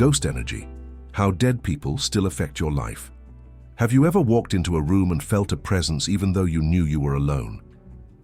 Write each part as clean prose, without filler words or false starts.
Ghost energy. How dead people still affect your life. Have you ever walked into a room and felt a presence even though you knew you were alone?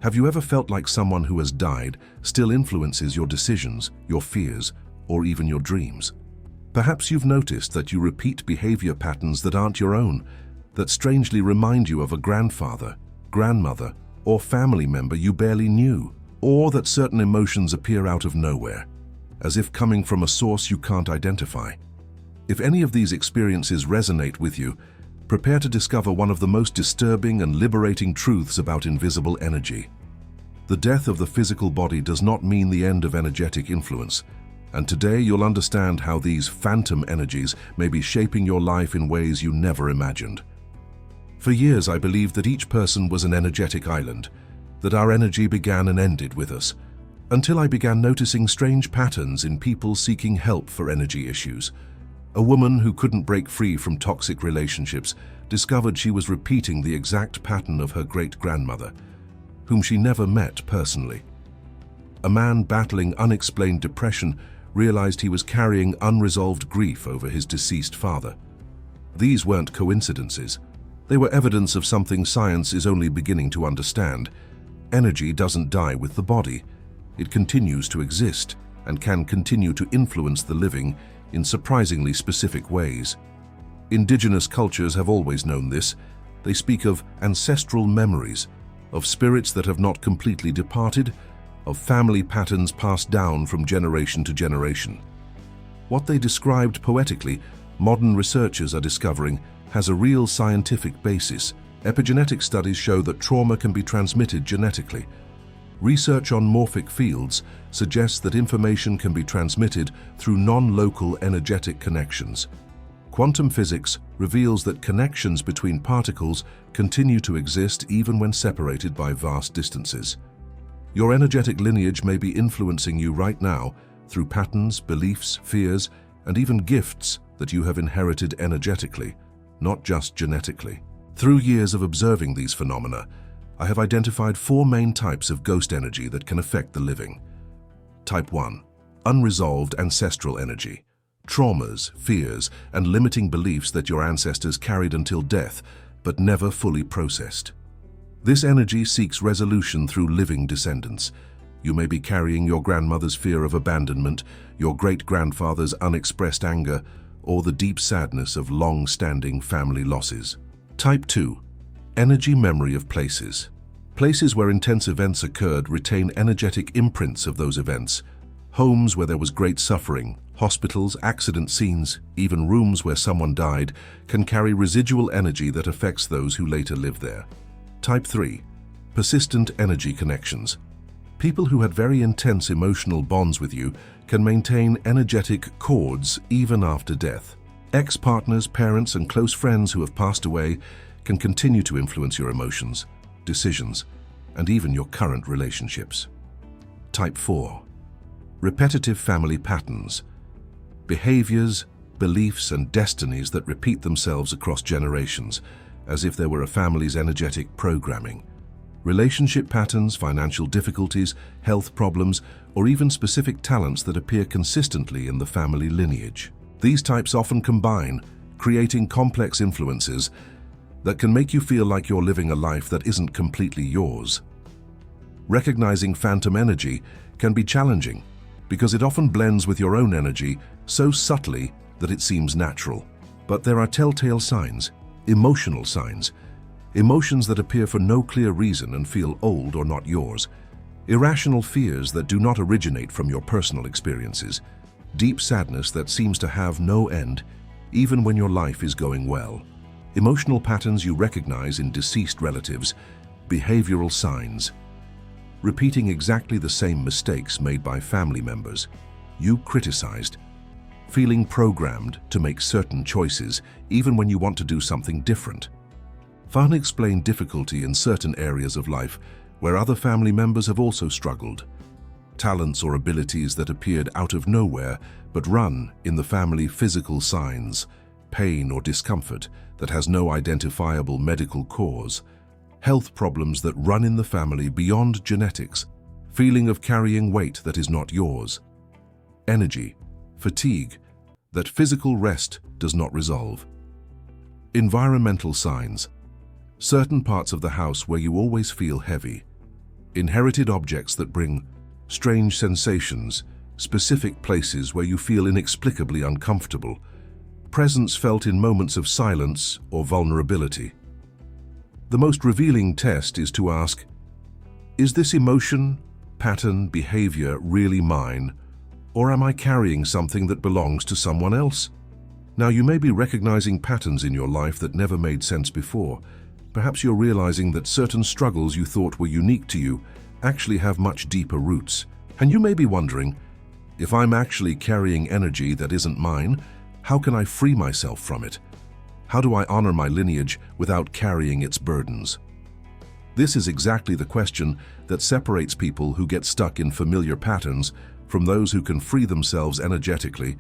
Have you ever felt like someone who has died still influences your decisions, your fears, or even your dreams? Perhaps you've noticed that you repeat behavior patterns that aren't your own, that strangely remind you of a grandfather, grandmother, or family member you barely knew, or that certain emotions appear out of nowhere, as if coming from a source you can't identify. If any of these experiences resonate with you, prepare to discover one of the most disturbing and liberating truths about invisible energy. The death of the physical body does not mean the end of energetic influence, and today you'll understand how these phantom energies may be shaping your life in ways you never imagined. For years I believed that each person was an energetic island, that our energy began and ended with us, until I began noticing strange patterns in people seeking help for energy issues. A woman who couldn't break free from toxic relationships discovered she was repeating the exact pattern of her great-grandmother, whom she never met personally. A man battling unexplained depression realized he was carrying unresolved grief over his deceased father. These weren't coincidences. They were evidence of something science is only beginning to understand. Energy doesn't die with the body. It continues to exist and can continue to influence the living in surprisingly specific ways. Indigenous cultures have always known this. They speak of ancestral memories, of spirits that have not completely departed, of family patterns passed down from generation to generation. What they described poetically, modern researchers are discovering, has a real scientific basis. Epigenetic studies show that trauma can be transmitted genetically. Research on morphic fields suggests that information can be transmitted through non-local energetic connections. Quantum physics reveals that connections between particles continue to exist even when separated by vast distances. Your energetic lineage may be influencing you right now through patterns, beliefs, fears, and even gifts that you have inherited energetically, not just genetically. Through years of observing these phenomena, I have identified 4 main types of ghost energy that can affect the living. Type 1. Unresolved ancestral energy. Traumas, fears, and limiting beliefs that your ancestors carried until death, but never fully processed. This energy seeks resolution through living descendants. You may be carrying your grandmother's fear of abandonment, your great-grandfather's unexpressed anger, or the deep sadness of long-standing family losses. Type 2. Energy memory of places. Places where intense events occurred retain energetic imprints of those events. Homes where there was great suffering, hospitals, accident scenes, even rooms where someone died can carry residual energy that affects those who later live there. Type 3. Persistent energy connections. People who had very intense emotional bonds with you can maintain energetic cords even after death. Ex-partners, parents, and close friends who have passed away can continue to influence your emotions, decisions, and even your current relationships. Type 4. Repetitive family patterns. Behaviors, beliefs, and destinies that repeat themselves across generations, as if there were a family's energetic programming. Relationship patterns, financial difficulties, health problems, or even specific talents that appear consistently in the family lineage. These types often combine, creating complex influences that can make you feel like you're living a life that isn't completely yours. Recognizing phantom energy can be challenging because it often blends with your own energy so subtly that it seems natural. But there are telltale signs, emotional signs, emotions that appear for no clear reason and feel old or not yours, irrational fears that do not originate from your personal experiences, deep sadness that seems to have no end even when your life is going well. Emotional patterns you recognize in deceased relatives, behavioral signs, repeating exactly the same mistakes made by family members you criticized, feeling programmed to make certain choices even when you want to do something different. Unexplained difficulty in certain areas of life where other family members have also struggled. Talents or abilities that appeared out of nowhere but run in the family physical signs, pain or discomfort that has no identifiable medical cause, health problems that run in the family beyond genetics, feeling of carrying weight that is not yours, energy, fatigue that physical rest does not resolve. Environmental signs. Certain parts of the house where you always feel heavy. Inherited objects that bring strange sensations, specific places where you feel inexplicably uncomfortable, presence felt in moments of silence or vulnerability. The most revealing test is to ask, is this emotion, pattern, behavior really mine, or am I carrying something that belongs to someone else? Now, you may be recognizing patterns in your life that never made sense before. Perhaps you're realizing that certain struggles you thought were unique to you actually have much deeper roots. And you may be wondering, if I'm actually carrying energy that isn't mine, how can I free myself from it? How do I honor my lineage without carrying its burdens? This is exactly the question that separates people who get stuck in familiar patterns from those who can free themselves energetically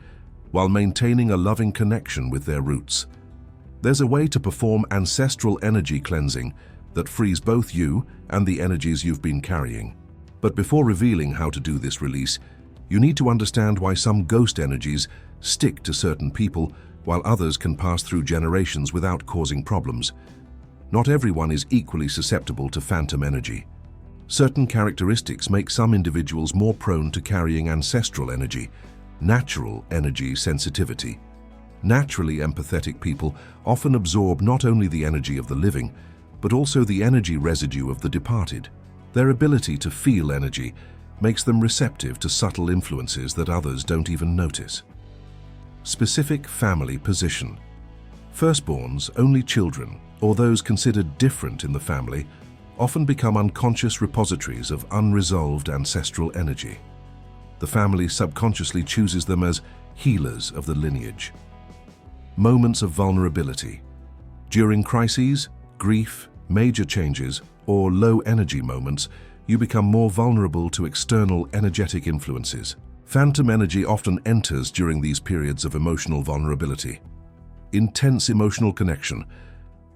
while maintaining a loving connection with their roots. There's a way to perform ancestral energy cleansing that frees both you and the energies you've been carrying. But before revealing how to do this release, you need to understand why some ghost energies stick to certain people while others can pass through generations without causing problems. Not everyone is equally susceptible to phantom energy. Certain characteristics make some individuals more prone to carrying ancestral energy, natural energy sensitivity. Naturally empathetic people often absorb not only the energy of the living, but also the energy residue of the departed. Their ability to feel energy makes them receptive to subtle influences that others don't even notice. Specific family position. Firstborns, only children, or those considered different in the family, often become unconscious repositories of unresolved ancestral energy. The family subconsciously chooses them as healers of the lineage. Moments of vulnerability. During crises, grief, major changes, or low energy moments, you become more vulnerable to external energetic influences. Phantom energy often enters during these periods of emotional vulnerability. Intense emotional connection.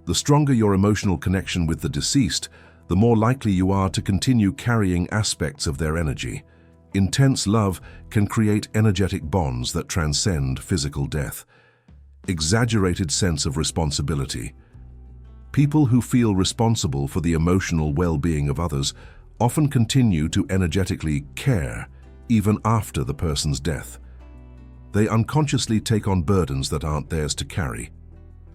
The stronger your emotional connection with the deceased, the more likely you are to continue carrying aspects of their energy. Intense love can create energetic bonds that transcend physical death. Exaggerated sense of responsibility. People who feel responsible for the emotional well-being of others often continue to energetically care even after the person's death. They unconsciously take on burdens that aren't theirs to carry.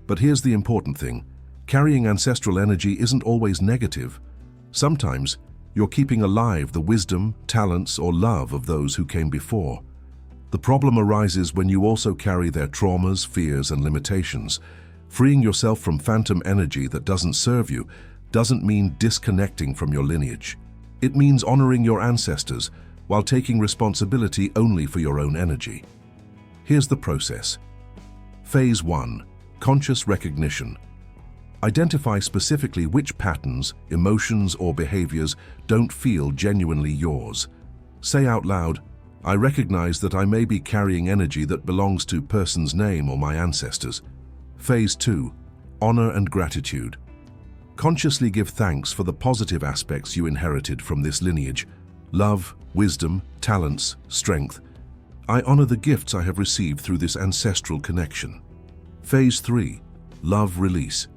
But here's the important thing. Carrying ancestral energy isn't always negative. Sometimes, you're keeping alive the wisdom, talents, or love of those who came before. The problem arises when you also carry their traumas, fears, and limitations. Freeing yourself from phantom energy that doesn't serve you doesn't mean disconnecting from your lineage. It means honoring your ancestors while taking responsibility only for your own energy. Here's the process. Phase 1. Conscious recognition. Identify specifically which patterns, emotions, or behaviors don't feel genuinely yours. Say out loud, I recognize that I may be carrying energy that belongs to person's name or my ancestors. Phase 2. Honor and gratitude. Consciously give thanks for the positive aspects you inherited from this lineage. Love, wisdom, talents, strength. I honor the gifts I have received through this ancestral connection. Phase 3. Love release.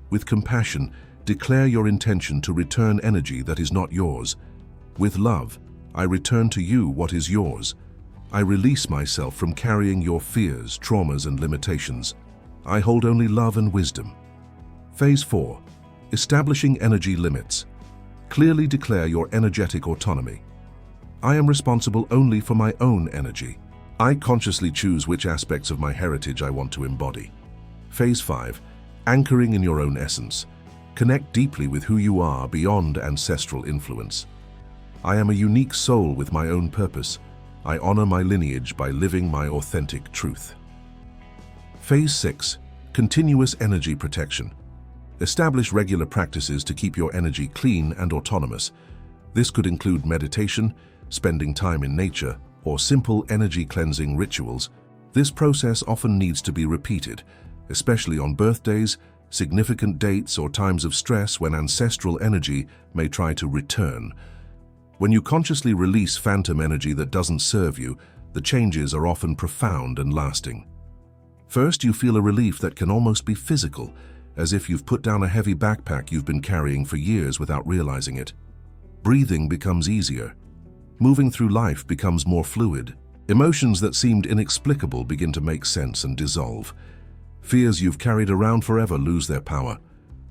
With compassion, declare your intention to return energy that is not yours. With love, I return to you what is yours. I release myself from carrying your fears, traumas, and limitations. I hold only love and wisdom. Phase 4. Establishing energy limits. Clearly declare your energetic autonomy. I am responsible only for my own energy. I consciously choose which aspects of my heritage I want to embody. Phase 5. Anchoring in your own essence. Connect deeply with who you are beyond ancestral influence. I am a unique soul with my own purpose. I honor my lineage by living my authentic truth. Phase 6. Continuous energy protection. Establish regular practices to keep your energy clean and autonomous. This could include meditation, spending time in nature, or simple energy cleansing rituals. This process often needs to be repeated, especially on birthdays, significant dates, or times of stress when ancestral energy may try to return. When you consciously release phantom energy that doesn't serve you, the changes are often profound and lasting. First, you feel a relief that can almost be physical, as if you've put down a heavy backpack you've been carrying for years without realizing it. Breathing becomes easier. Moving through life becomes more fluid. Emotions that seemed inexplicable begin to make sense and dissolve. Fears you've carried around forever lose their power.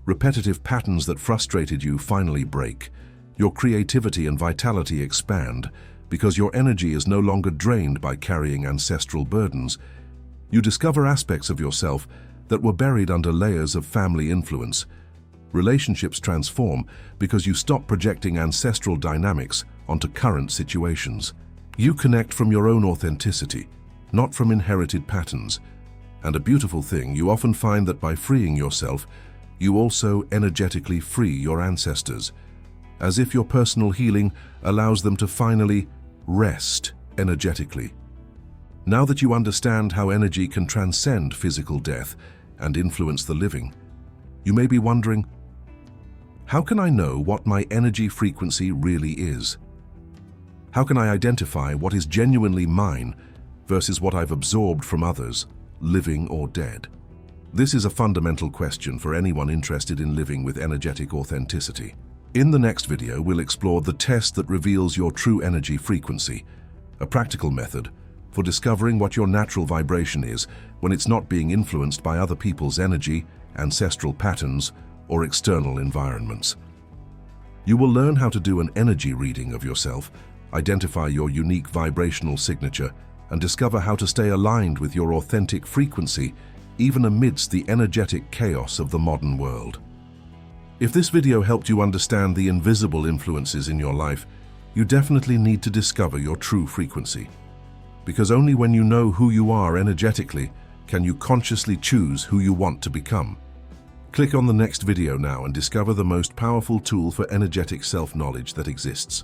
Repetitive patterns that frustrated you finally break. Your creativity and vitality expand because your energy is no longer drained by carrying ancestral burdens. You discover aspects of yourself that were buried under layers of family influence. Relationships transform because you stop projecting ancestral dynamics onto current situations. You connect from your own authenticity, not from inherited patterns. And a beautiful thing, you often find that by freeing yourself, you also energetically free your ancestors, as if your personal healing allows them to finally rest energetically. Now that you understand how energy can transcend physical death and influence the living, you may be wondering, how can I know what my energy frequency really is? How can I identify what is genuinely mine versus what I've absorbed from others, living or dead? This is a fundamental question for anyone interested in living with energetic authenticity. In the next video, we'll explore the test that reveals your true energy frequency, a practical method for discovering what your natural vibration is when it's not being influenced by other people's energy, ancestral patterns, or external environments. You will learn how to do an energy reading of yourself, identify your unique vibrational signature, and discover how to stay aligned with your authentic frequency even amidst the energetic chaos of the modern world. If this video helped you understand the invisible influences in your life, you definitely need to discover your true frequency. Because only when you know who you are energetically can you consciously choose who you want to become. Click on the next video now and discover the most powerful tool for energetic self-knowledge that exists.